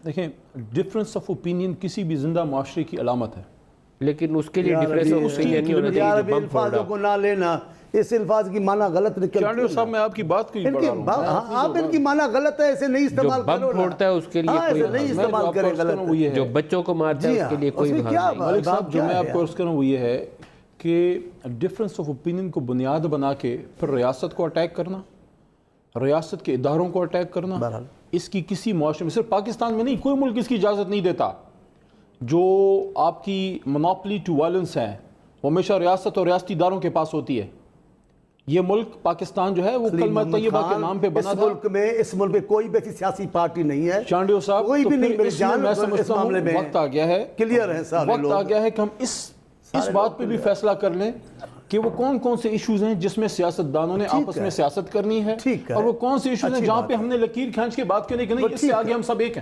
देखें, difference of opinion किसी भी जिंदा माशरे की अलामत है, लेकिन उसके लिए डिफरेंस ऑफ ओपिनियन नहीं होना यार चाहिए अभी जो बम फोड़ अल्फाजों को ना लेना, इस अल्फाज की माना गलत निकलती चांडियो है साहब मैं आपकी बात को ही इनकी बढ़ा रहा हूं। हाँ, आप इनकी माना गलत है, ऐसे नहीं जो इस्तेमाल बम करो ना। फोड़ता है उसके लिए हाँ, कोई ऐसे नहीं मैं जो इस्तेमाल आपको करें अर्ज कर रहा हूं गलत। वो ये है, जो बच्चों को मारता जी है हाँ, उसके लिए कोई उसमें भाग क्या नहीं। बात? मलिक साहब जो क्या मैं है आपको यार? अर्ज कर रहा हूं वो ये है कि डिफरेंस ऑफ ओपिनियन को बुनियाद बना के फिर रियासत को अटैक करना, रियासत के इदारों को अटैक करना, बहरहाल इसकी किसी मुआशरे में, सिर्फ पाकिस्तान में नहीं, कोई मुल्क इसकी इजाज़त नहीं देता। जो आपकी मोनोपोली टू वायलेंस है वो हमेशा रियासत और रियासती इदारों के पास होती है। ये मुल्क पाकिस्तान जो है वो कलमा तैयबा के नाम पे बना था। इस मुल्क में कोई भी ऐसी सियासी पार्टी नहीं है, चांडियो साहब, कोई तो भी फिर नहीं, मेरी इसमें जान मैं इस समझता हूं मामले में वक्त आ गया है, क्लियर है सारे वक्त आ लोग। गया है कि हम इस बात पे भी फैसला कर लें कि वो कौन कौन से इश्यूज हैं जिसमें सियासतदानों ने आपस में सियासत करनी है, ठीक है, और वो कौन से इश्यूज हैं अच्छी जहां बात पे हमने लकीर खींच के बात करने की नहीं, इससे आगे हम सब एक हैं।